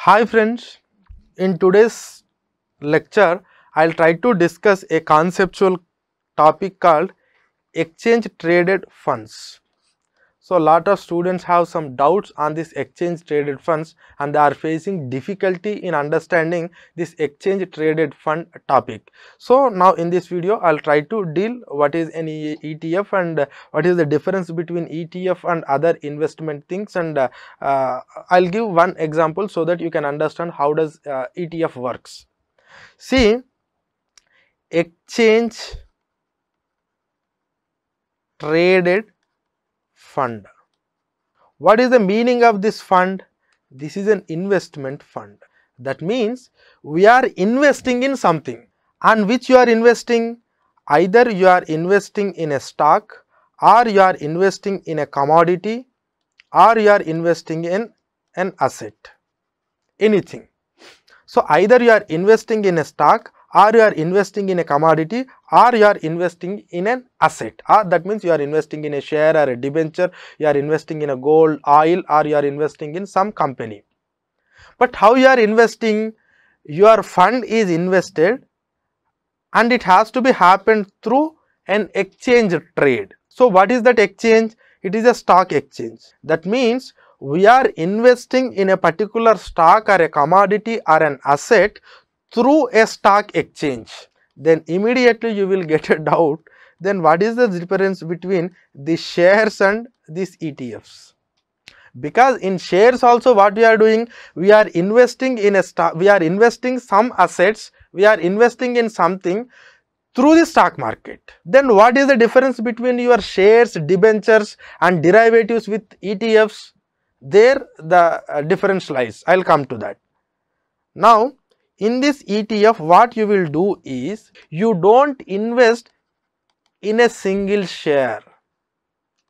Hi friends, in today's lecture I'll try to discuss a conceptual topic called exchange traded funds. So a lot of students have some doubts on this exchange traded funds and they are facing difficulty in understanding this exchange traded fund topic. So now in this video I'll try to deal what is an ETF and what is the difference between ETF and other investment things, and I'll give one example so that you can understand how does ETF works. See, exchange traded fund. What is the meaning of this fund? This is an investment fund. That means we are investing in something, and which you are investing, either you are investing in a stock, or you are investing in a commodity, or you are investing in an asset, anything. So either you are investing in a stock, or you are investing in a commodity, or you are investing in an asset, or that means you are investing in a share or a debenture, you are investing in a gold, oil, or you are investing in some company. But how you are investing? Your fund is invested and it has to be happened through an exchange trade. So what is that exchange? It is a stock exchange. That means we are investing in a particular stock or a commodity or an asset through a stock exchange. Then immediately you will get a doubt, then what is the difference between the shares and these ETFs? Because in shares also what we are doing, we are investing in a stock, we are investing some assets, we are investing in something through the stock market. Then what is the difference between your shares, debentures and derivatives with ETFs? There the difference lies. I will come to that. Now in this ETF what you will do is, you don't invest in a single share.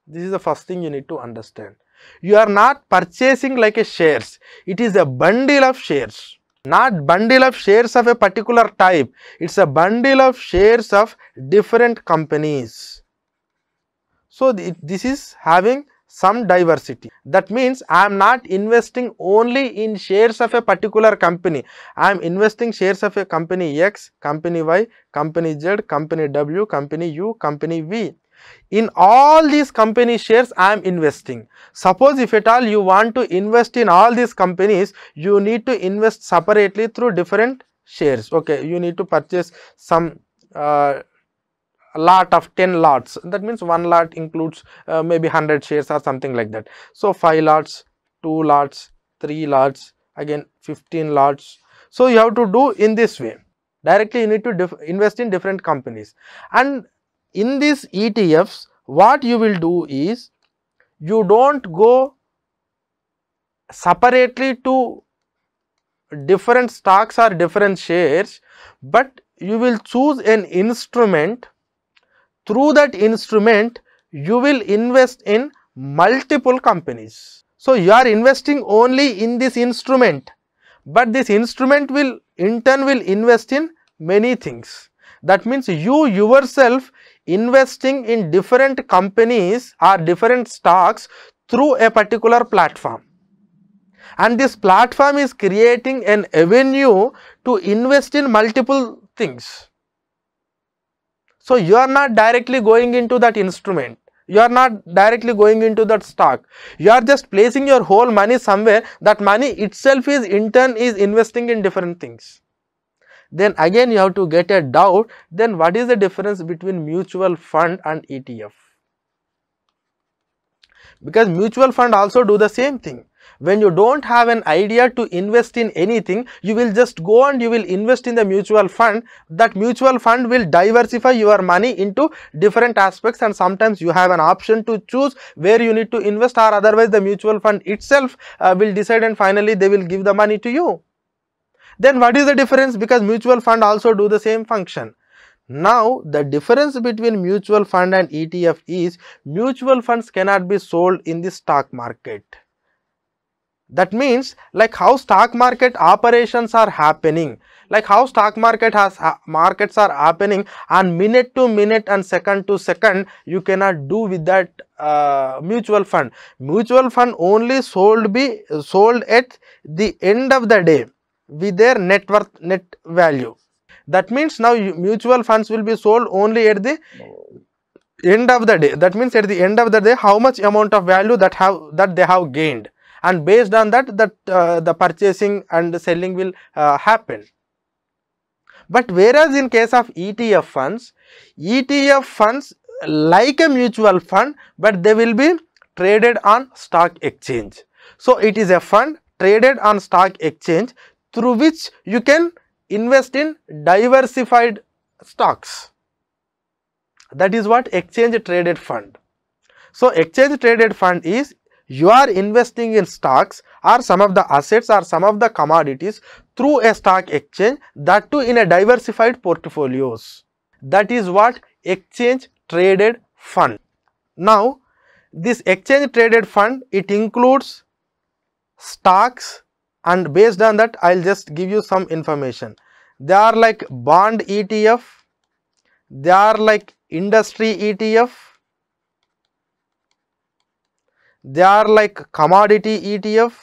This is the first thing you need to understand. You are not purchasing like a shares, it is a bundle of shares. Not bundle of shares of a particular type, it's a bundle of shares of different companies. So this is having some diversity. That means I am not investing only in shares of a particular company. I am investing shares of a company X, company Y, company Z, company W, company U, company V. In all these company shares I am investing. Suppose if at all you want to invest in all these companies, you need to invest separately through different shares. Okay, you need to purchase some lot of 10 lots. That means one lot includes maybe 100 shares or something like that. So 5 lots, 2 lots, 3 lots, again 15 lots. So you have to do in this way. Directly you need to invest in different companies. And in these ETFs, what you will do is, you don't go separately to different stocks or different shares, but you will choose an instrument. Through that instrument, you will invest in multiple companies. So you are investing only in this instrument, but this instrument will in turn will invest in many things. That means you yourself investing in different companies or different stocks through a particular platform, and this platform is creating an avenue to invest in multiple things. So you are not directly going into that instrument, you are not directly going into that stock, you are just placing your whole money somewhere. That money itself is in turn is investing in different things. Then again you have to get a doubt, then what is the difference between mutual fund and ETF? Because mutual fund also do the same thing. When you don't have an idea to invest in anything, you will just go and you will invest in the mutual fund. That mutual fund will diversify your money into different aspects, and sometimes you have an option to choose where you need to invest, or otherwise the mutual fund itself will decide and finally they will give the money to you. Then what is the difference? Because mutual fund also do the same function. Now the difference between mutual fund and ETF is, mutual funds cannot be sold in the stock market. That means like how stock market operations are happening, like how stock markets are happening on minute to minute and second to second, you cannot do with that mutual fund. Mutual fund only sold at the end of the day with their net value. That means now mutual funds will be sold only at the end of the day. That means at the end of the day, how much amount of value that they have gained, and based on that the purchasing and selling will happen. But whereas in case of ETF funds like a mutual fund, but they will be traded on stock exchange. So it is a fund traded on stock exchange through which you can invest in diversified stocks. That is what exchange traded fund. So exchange traded fund is you are investing in stocks or some of the assets or some of the commodities through a stock exchange, that too in a diversified portfolios. That is what exchange traded fund. Now this exchange traded fund, it includes stocks, and based on that I will just give you some information. They are like bond ETF, they are like industry ETF, they are like commodity ETF.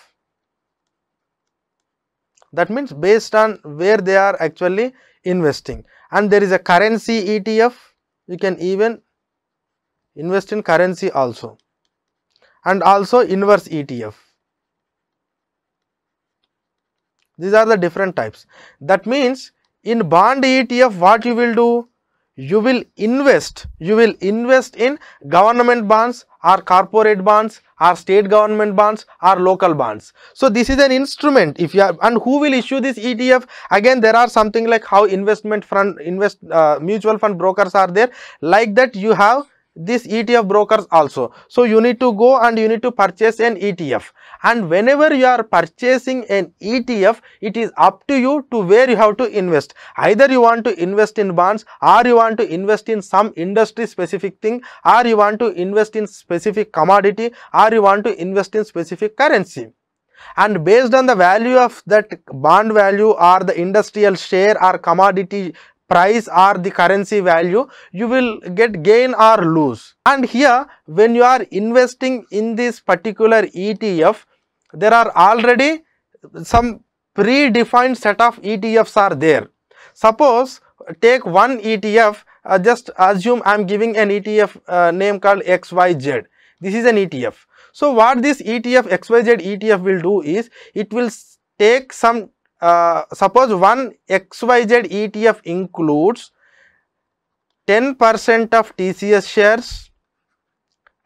That means based on where they are actually investing. And there is a currency ETF, you can even invest in currency also, and also inverse ETF. These are the different types. That means in bond ETF what you will do? You will invest in government bonds or corporate bonds or state government bonds or local bonds. So this is an instrument. If you are, and who will issue this ETF? Again, there are something like how mutual fund brokers are there. Like that, you have this ETF brokers also. So you need to go and you need to purchase an ETF. And whenever you are purchasing an ETF, it is up to you to where you have to invest. Either you want to invest in bonds, or you want to invest in some industry specific thing, or you want to invest in specific commodity, or you want to invest in specific currency. And based on the value of that bond value or the industrial share or commodity price or the currency value, you will get gain or lose. And here when you are investing in this particular ETF, there are already some predefined set of ETFs are there. Suppose take one ETF, just assume I am giving an ETF name called XYZ. This is an ETF. So what this ETF XYZ ETF will do is, it will take some suppose one XYZ ETF includes 10% of TCS shares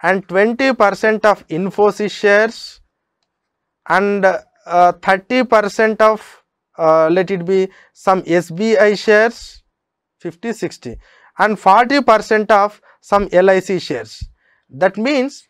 and 20% of Infosys shares and 30% of let it be some SBI shares 50-60 and 40% of some LIC shares. That means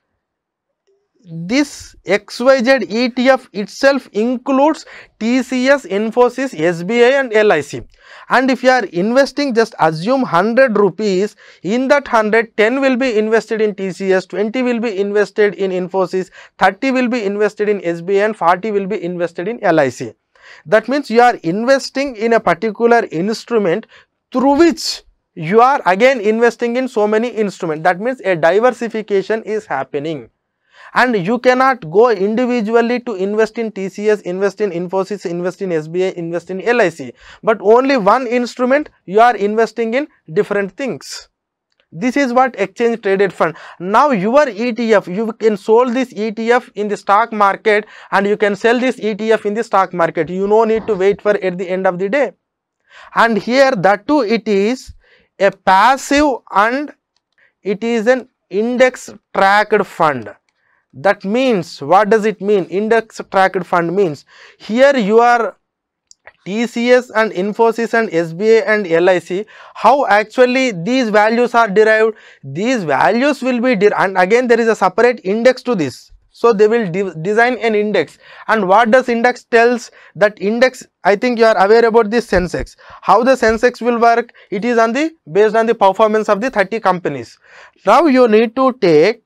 this XYZ ETF itself includes TCS, Infosys, SBI and LIC. And if you are investing, just assume 100 rupees, in that 100, 10 will be invested in TCS, 20 will be invested in Infosys, 30 will be invested in SBI and 40 will be invested in LIC. That means you are investing in a particular instrument through which you are again investing in so many instruments. That means a diversification is happening. And you cannot go individually to invest in TCS, invest in Infosys, invest in SBI, invest in LIC. But only one instrument, you are investing in different things. This is what exchange traded fund. Now your ETF, you can sold this ETF in the stock market and you can sell this ETF in the stock market. You no need to wait for at the end of the day. And here that too, it is a passive and it is an index tracked fund. That means, what does it mean? Index tracked fund means, here you are TCS and Infosys and SBI and LIC, how actually these values are derived? These values will be and again there is a separate index to this. So they will design an index. And what does index tells? That index, I think you are aware about this Sensex. How the Sensex will work? It is on the based on the performance of the 30 companies. Now you need to take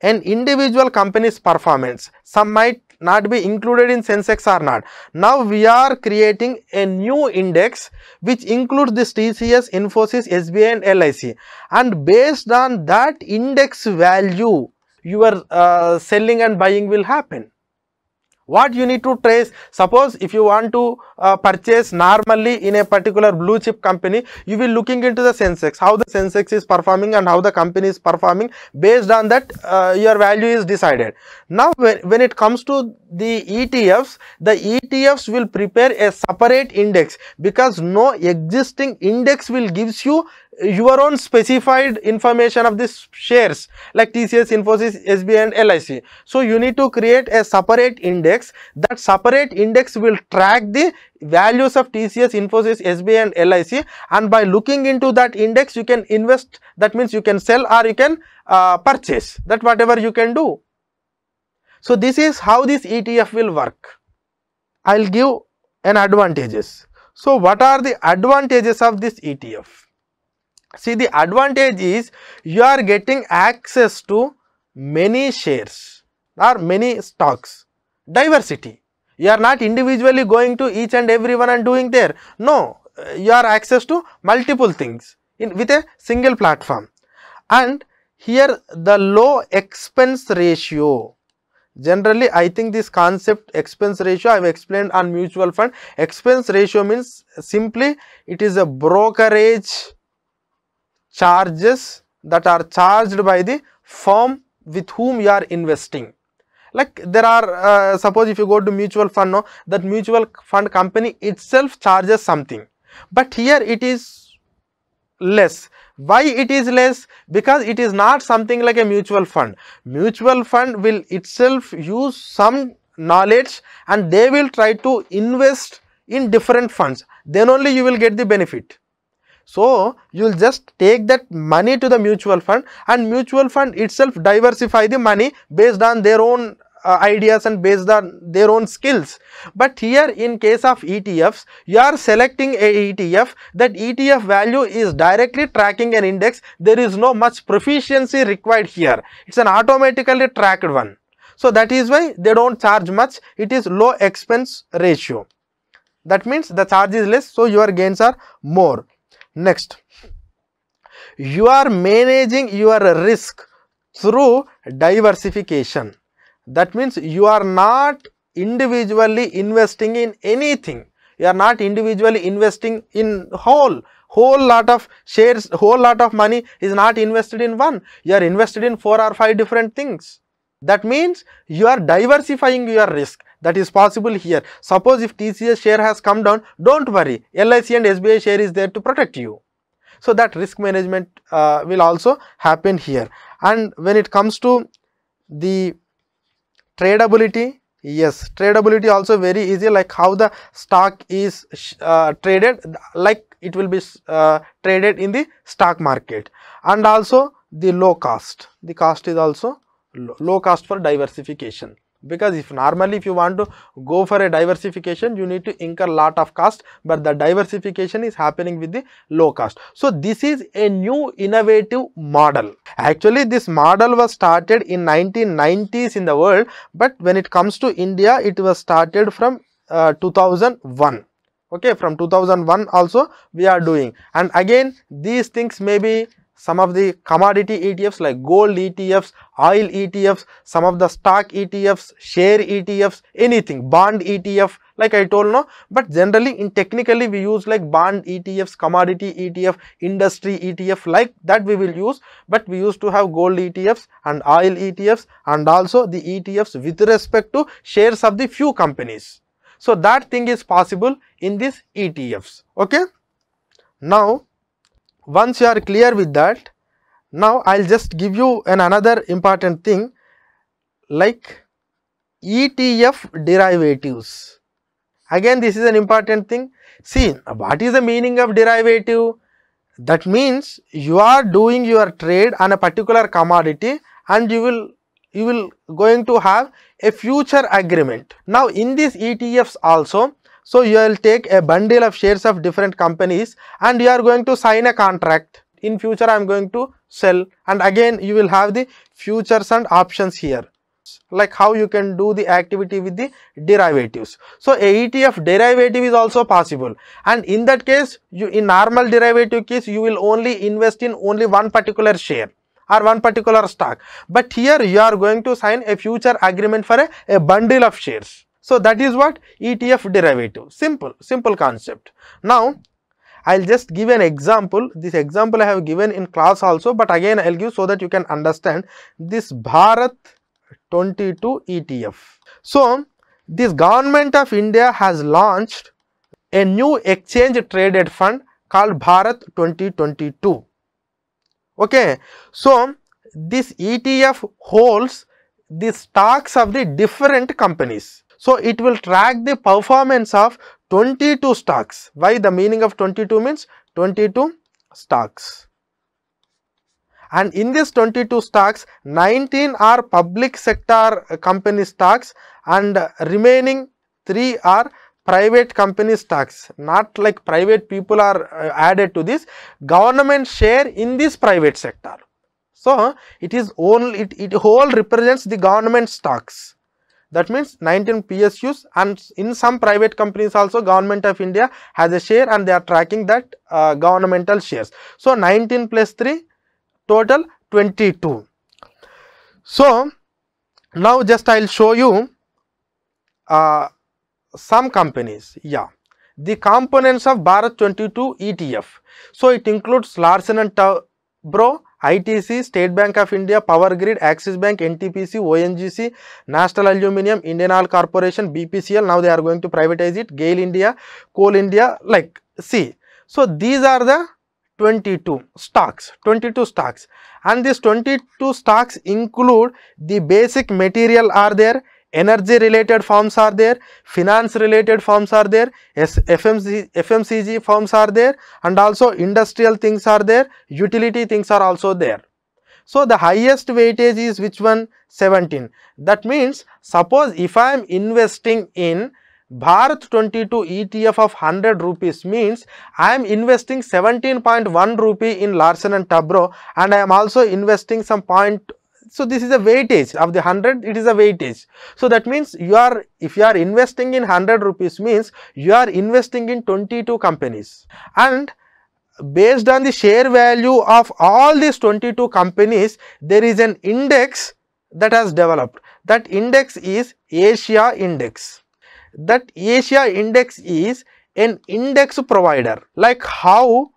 an individual company's performance. Some might not be included in Sensex or not. Now we are creating a new index which includes this TCS, Infosys, SBI and LIC, and based on that index value your selling and buying will happen. What you need to trace, suppose if you want to purchase normally in a particular blue chip company, you will looking into the Sensex, how the Sensex is performing and how the company is performing. Based on that your value is decided. Now when it comes to the ETFs will prepare a separate index, because no existing index will gives you your own specified information of these shares like TCS, Infosys, SBI and LIC. So you need to create a separate index. That separate index will track the values of TCS, Infosys, SBI and LIC, and by looking into that index you can invest. That means you can sell or you can purchase, that whatever you can do. So this is how this ETF will work. I'll give an advantages. So what are the advantages of this ETF? See, the advantage is you are getting access to many shares or many stocks. Diversity. You are not individually going to each and every one and doing there. No, you are access to multiple things with a single platform. And here the low expense ratio. Generally, I think this concept expense ratio I have explained on mutual fund. Expense ratio means simply it is a brokerage charges that are charged by the firm with whom you are investing. Like there are suppose if you go to mutual fund, no, that mutual fund company itself charges something, but here it is less. Why it is less? Because it is not something like a mutual fund. Mutual fund will itself use some knowledge and they will try to invest in different funds, then only you will get the benefit. So you will just take that money to the mutual fund, and mutual fund itself diversify the money based on their own ideas and based on their own skills. But here in case of ETFs, you are selecting a ETF, that ETF value is directly tracking an index. There is no much proficiency required here. It's an automatically tracked one. So that is why they don't charge much. It is low expense ratio. That means the charge is less, so your gains are more. Next, you are managing your risk through diversification. That means you are not individually investing in anything. You are not individually investing in whole lot of shares, whole lot of money is not invested in one. You are invested in 4 or 5 different things. That means you are diversifying your risk. That is possible here. Suppose if TCS share has come down, don't worry, LIC and SBI share is there to protect you. So that risk management will also happen here. And when it comes to the tradability, yes, tradability also very easy, like how the stock is traded, like it will be traded in the stock market. And also the low cost. The cost is also low cost for diversification. Because if normally if you want to go for a diversification, you need to incur lot of cost, but the diversification is happening with the low cost. So this is a new innovative model. Actually this model was started in 1990s in the world, but when it comes to India, it was started from 2001. Okay, from 2001 also we are doing. And again these things may be some of the commodity ETFs like gold ETFs, oil ETFs, some of the stock ETFs, share ETFs, anything, bond ETF, like I told, no. But generally in technically we use like bond ETFs, commodity ETF, industry ETF, like that we will use. But we used to have gold ETFs and oil ETFs and also the ETFs with respect to shares of the few companies. So that thing is possible in these ETFs. Okay. Now once you are clear with that, now I'll just give you another important thing like ETF derivatives. Again this is an important thing. See, what is the meaning of derivative? That means you are doing your trade on a particular commodity and you will going to have a future agreement. Now in these ETFs also, so you will take a bundle of shares of different companies and you are going to sign a contract. In future I am going to sell, and again you will have the futures and options here. like how you can do the activity with the derivatives. So a ETF derivative is also possible, and in that case, you in normal derivative case you will only invest in only one particular share or one particular stock, but here you are going to sign a future agreement for a bundle of shares. So that is what ETF derivative. Simple concept. Now I will just give an example. This example I have given in class also, but again I will give so that you can understand this Bharat 22 ETF. So this Government of India has launched a new exchange traded fund called Bharat 2022. Okay, so this ETF holds the stocks of the different companies. So it will track the performance of 22 stocks. Why the meaning of 22 means 22 stocks. And in this 22 stocks, 19 are public sector company stocks and remaining 3 are private company stocks. Not like private people are added to this, government share in this private sector. So it is only, it whole represents the government stocks. That means 19 PSUs, and in some private companies also Government of India has a share and they are tracking that governmental shares. So 19 plus 3 total 22. So now just I will show you some companies. Yeah, the components of Bharat 22 ETF. So it includes Larsen and Toubro, ITC, State Bank of India, Power Grid, Axis Bank, NTPC, ONGC, National Aluminium, Indian Oil Corporation, BPCL. Now they are going to privatize it. GAIL India, Coal India, like see. So these are the 22 stocks, and these 22 stocks include the basic material are there, energy related firms are there, finance related firms are there, FMCG firms are there, and also industrial things are there, utility things are also there. So the highest weightage is which one? 17. That means suppose if I am investing in Bharat 22 ETF of 100 rupees, means I am investing 17.1 rupee in Larsen and Toubro, and I am also investing some point. So this is a weightage of the 100, it is a weightage. So that means you are, if you are investing in 100 rupees, means you are investing in 22 companies, and based on the share value of all these 22 companies, there is an index that has developed. That index is Asia Index. That Asia Index is an index provider, like how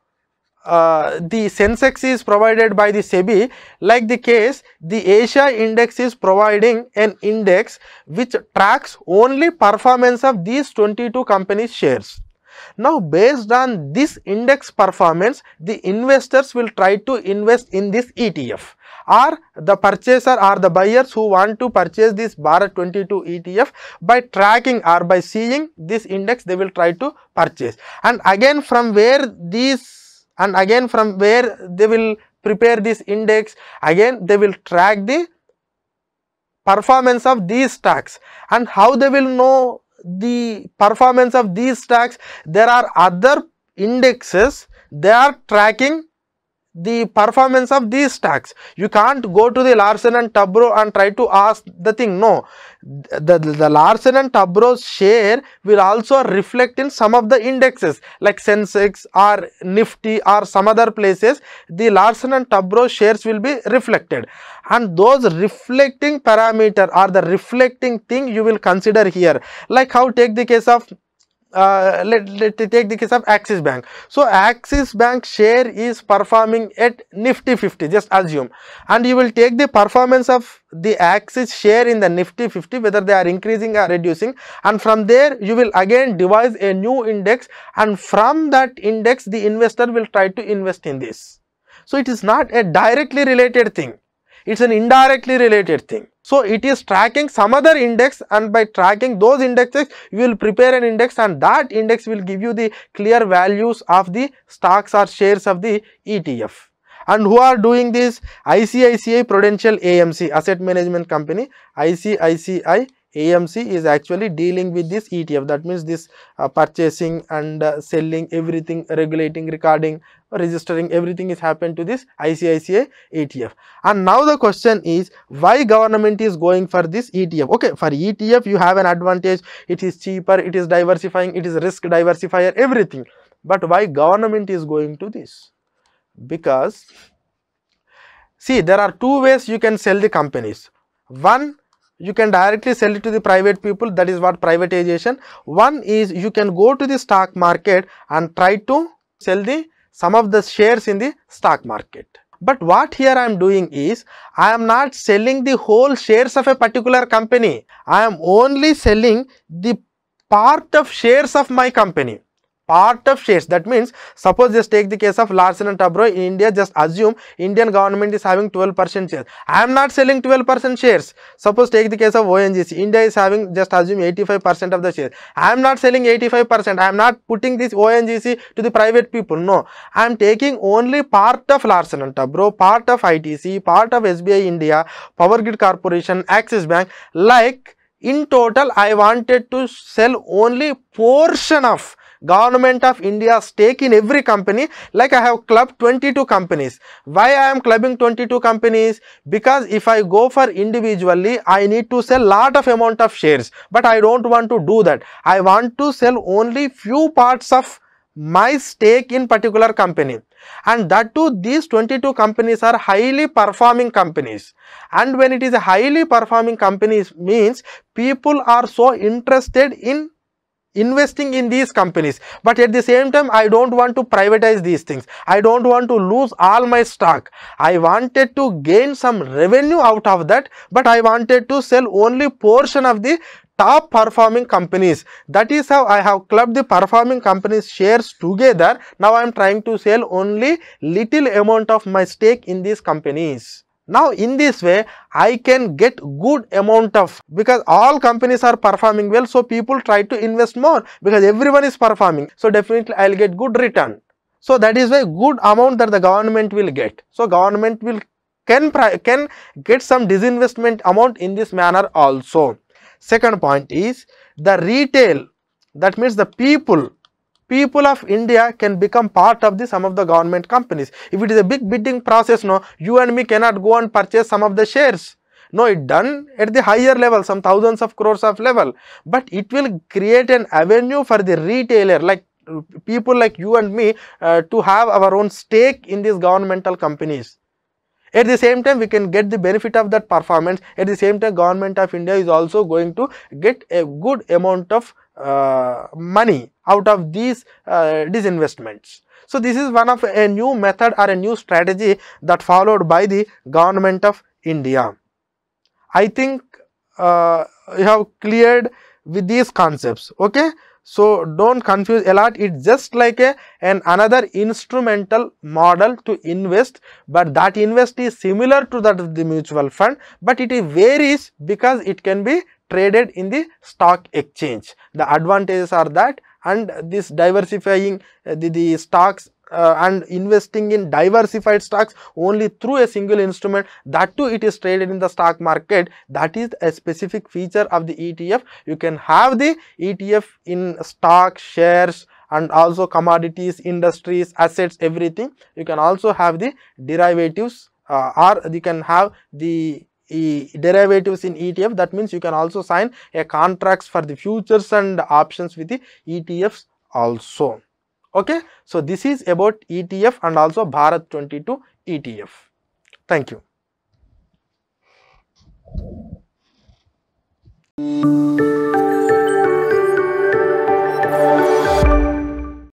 the Sensex is provided by the SEBI, like the case the Asia Index is providing an index which tracks only performance of these 22 companies' shares. Now based on this index performance, the investors will try to invest in this ETF, or the purchaser or the buyers who want to purchase this Bharat 22 ETF, by tracking or by seeing this index they will try to purchase, and again from where they will prepare this index, again they will track the performance of these stocks. And how they will know the performance of these stocks? There are other indexes, they are tracking the performance of these stocks. You can't go to the Larsen and Toubro and try to ask the thing. No, the Larsen and Toubro's share will also reflect in some of the indexes like Sensex or Nifty or some other places. The Larsen and Toubro shares will be reflected, and those reflecting parameter or the reflecting thing you will consider here. Like how, take the case of let's take the case of Axis Bank. So Axis Bank share is performing at Nifty 50, just assume, and you will take the performance of the Axis share in the Nifty 50, whether they are increasing or reducing, and from there you will again devise a new index, and from that index the investor will try to invest in this. So it is not a directly related thing, it is an indirectly related thing. So it is tracking some other index, and by tracking those indexes you will prepare an index, and that index will give you the clear values of the stocks or shares of the ETF. And who are doing this? ICICI Prudential AMC, asset management company. ICICI AMC is actually dealing with this ETF. That means this purchasing and selling, everything, regulating, recording, registering, everything is happened to this ICICI ETF. And now the question is, why government is going for this ETF? Okay, for ETF you have an advantage, it is cheaper, it is diversifying, it is risk diversifier, everything. But why government is going to this? Because see, there are two ways you can sell the companies. One, you can directly sell it to the private people, that is what privatization. One is you can go to the stock market and try to sell some of the shares in the stock market. But what here I am doing is, I am not selling the whole shares of a particular company. I am only selling the part of shares of my company. Part of shares, that means suppose just take the case of Larsen and Toubro in India, just assume Indian government is having 12% shares. I am not selling 12% shares. Suppose take the case of ONGC, India is having, just assume 85% of the shares. I am not selling 85%, I am not putting this ONGC to the private people, no. I am taking only part of Larsen and Toubro, part of ITC, part of SBI India, Power Grid Corporation, Axis Bank, like in total I wanted to sell only portion of Government of India stake in every company. Like I have clubbed 22 companies. Why I am clubbing 22 companies? Because if I go for individually, I need to sell lot of amount of shares, but I don't want to do that. I want to sell only few parts of my stake in particular company, and that too these 22 companies are highly performing companies. And when it is a highly performing companies, means people are so interested in investing in these companies. But at the same time, I don't want to privatize these things. I don't want to lose all my stock. I wanted to gain some revenue out of that, but I wanted to sell only portion of the top performing companies. That is how I have clubbed the performing companies shares together. Now I am trying to sell only little amount of my stake in these companies. Now in this way I can get good amount of, because all companies are performing well, so people try to invest more because everyone is performing, so definitely I will get good return. So that is why good amount that the government will get. So government will can get some disinvestment amount in this manner also. Second point is the retail, that means the people of India can become part of some of the government companies. If it is a big bidding process, no, you and me cannot go and purchase some of the shares. No, it done at the higher level, some thousands of crores of level, but it will create an avenue for the retailer, like people like you and me, to have our own stake in these governmental companies. At the same time, we can get the benefit of that performance. At the same time, Government of India is also going to get a good amount of money out of these disinvestments. So this is one of a new method or a new strategy that followed by the Government of India. I think you have cleared with these concepts, okay? So don't confuse a lot. It's just like another instrumental model to invest, but that invest is similar to that of the mutual fund, but it varies because it can be traded in the stock exchange. The advantages are that, and this diversifying the stocks and investing in diversified stocks only through a single instrument, that too it is traded in the stock market. That is a specific feature of the ETF. You can have the ETF in stock, shares, and also commodities, industries, assets, everything. You can also have the derivatives, or you can have the derivatives in ETF. That means you can also sign a contracts for the futures and options with the ETFs also. Okay, so this is about ETF and also Bharat 22 ETF. Thank you.